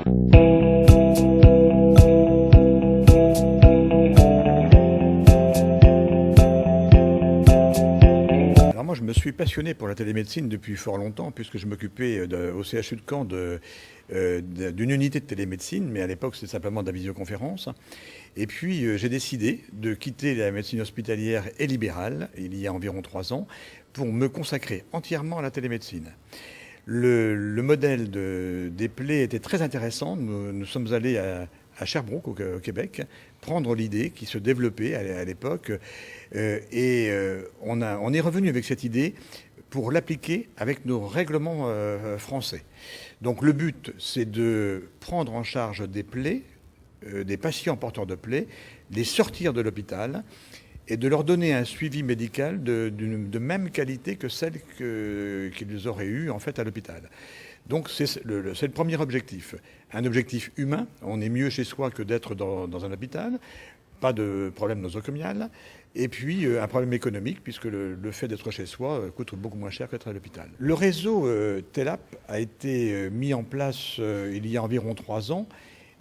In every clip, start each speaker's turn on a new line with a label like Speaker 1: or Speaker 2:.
Speaker 1: Alors moi, je me suis passionné pour la télémédecine depuis fort longtemps, puisque je m'occupais au CHU de Caen d'une unité de télémédecine, mais à l'époque c'était simplement de la visioconférence. Et puis j'ai décidé de quitter la médecine hospitalière et libérale, il y a environ 3 ans, pour me consacrer entièrement à la télémédecine. Le modèle des plaies était très intéressant. Nous sommes allés à Sherbrooke, au Québec, prendre l'idée qui se développait à l'époque. On est revenu avec cette idée pour l'appliquer avec nos règlements français. Donc le but, c'est de prendre en charge des plaies, des patients porteurs de plaies, les sortir de l'hôpital et de leur donner un suivi médical de même qualité que celle qu'ils auraient eue en fait à l'hôpital. Donc c'est le premier objectif. Un objectif humain, on est mieux chez soi que d'être dans un hôpital, pas de problème nosocomial, et puis un problème économique, puisque le fait d'être chez soi coûte beaucoup moins cher qu'être à l'hôpital. Le réseau TELAP a été mis en place il y a environ 3 ans,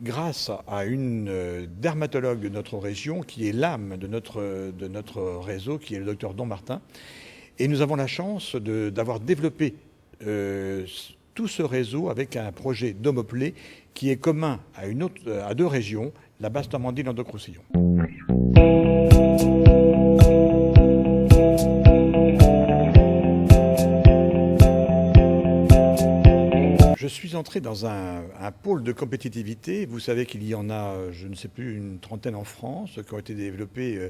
Speaker 1: grâce à une dermatologue de notre région, qui est l'âme de notre réseau, qui est le docteur Don Martin. Et nous avons la chance d'avoir développé tout ce réseau avec un projet d'Homoplay qui est commun à 2 régions, la Basse-Normandie et Languedoc-Roussillon. Je suis entré dans un pôle de compétitivité. Vous savez qu'il y en a, je ne sais plus, une trentaine en France qui ont été développés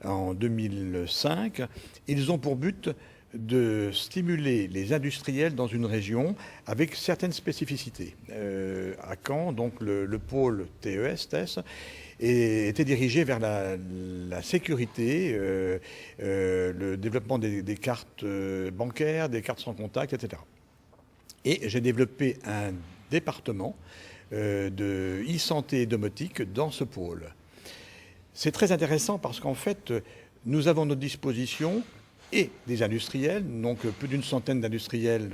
Speaker 1: en 2005. Ils ont pour but de stimuler les industriels dans une région avec certaines spécificités. À Caen, donc le pôle TES était dirigé vers la sécurité, le développement des cartes bancaires, des cartes sans contact, etc. Et j'ai développé un département de e-santé et domotique dans ce pôle. C'est très intéressant parce qu'en fait, nous avons à notre disposition et des industriels, donc plus d'une centaine d'industriels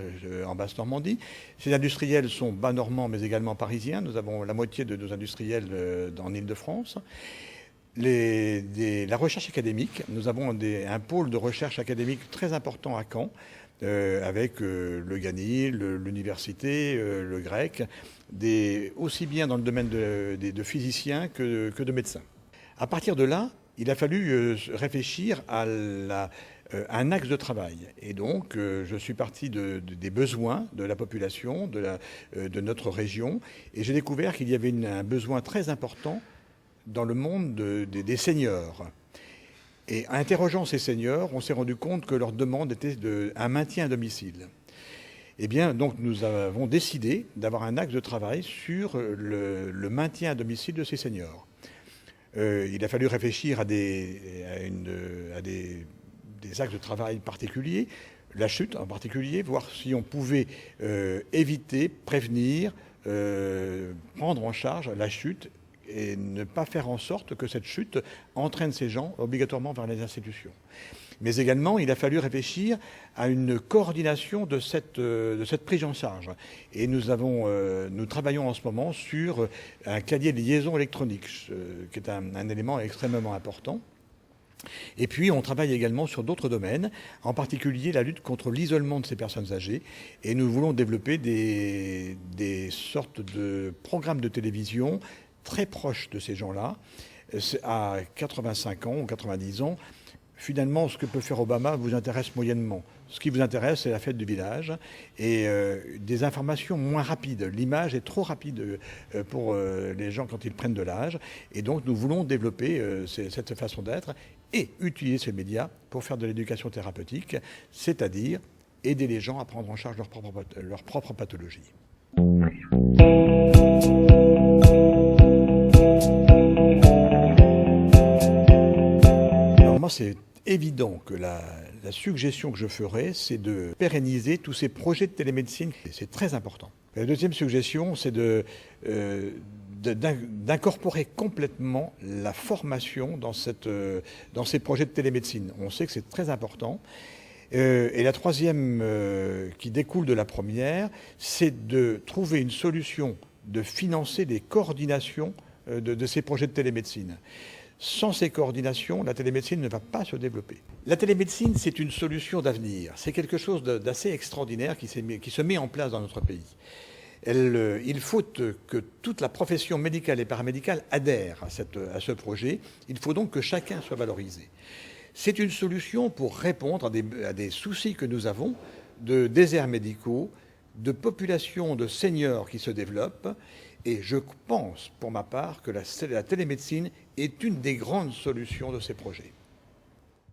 Speaker 1: en Basse-Normandie. Ces industriels sont bas-normands mais également parisiens. Nous avons la moitié de nos industriels en Île-de-France. La recherche académique, nous avons un pôle de recherche académique très important à Caen, avec le Ganil, l'université, le grec, aussi bien dans le domaine de physiciens que de médecins. À partir de là, il a fallu réfléchir à un axe de travail. Et donc, je suis parti des besoins de la population, de notre région, et j'ai découvert qu'il y avait un besoin très important dans le monde des seniors. Et en interrogeant ces seniors, on s'est rendu compte que leur demande était un maintien à domicile. Eh bien, donc, nous avons décidé d'avoir un axe de travail sur le maintien à domicile de ces seniors. Il a fallu réfléchir à des axes de travail particuliers, la chute en particulier, voir si on pouvait éviter, prévenir, prendre en charge la chute et ne pas faire en sorte que cette chute entraîne ces gens obligatoirement vers les institutions. Mais également, il a fallu réfléchir à une coordination de cette prise en charge. Et nous travaillons en ce moment sur un cahier de liaison électronique, qui est un élément extrêmement important. Et puis, on travaille également sur d'autres domaines, en particulier la lutte contre l'isolement de ces personnes âgées. Et nous voulons développer des sortes de programmes de télévision très proches de ces gens-là. À 85 ans ou 90 ans, finalement, ce que peut faire Obama vous intéresse moyennement. Ce qui vous intéresse, c'est la fête du village et des informations moins rapides. L'image est trop rapide pour les gens quand ils prennent de l'âge. Et donc, nous voulons développer cette façon d'être et utiliser ces médias pour faire de l'éducation thérapeutique, c'est-à-dire aider les gens à prendre en charge leur propre pathologie. Alors moi, c'est évident que la suggestion que je ferai, c'est de pérenniser tous ces projets de télémédecine. C'est très important. La deuxième suggestion, c'est d'incorporer complètement la formation dans ces projets de télémédecine. On sait que c'est très important. Et la troisième, qui découle de la première, c'est de trouver une solution de financer les coordinations de ces projets de télémédecine. Sans ces coordinations, la télémédecine ne va pas se développer. La télémédecine, c'est une solution d'avenir. C'est quelque chose d'assez extraordinaire qui se met en place dans notre pays. Il faut que toute la profession médicale et paramédicale adhère à ce projet. Il faut donc que chacun soit valorisé. C'est une solution pour répondre à des soucis que nous avons de déserts médicaux, de populations de seniors qui se développent. Et je pense, pour ma part, que la télémédecine est une des grandes solutions de ces projets.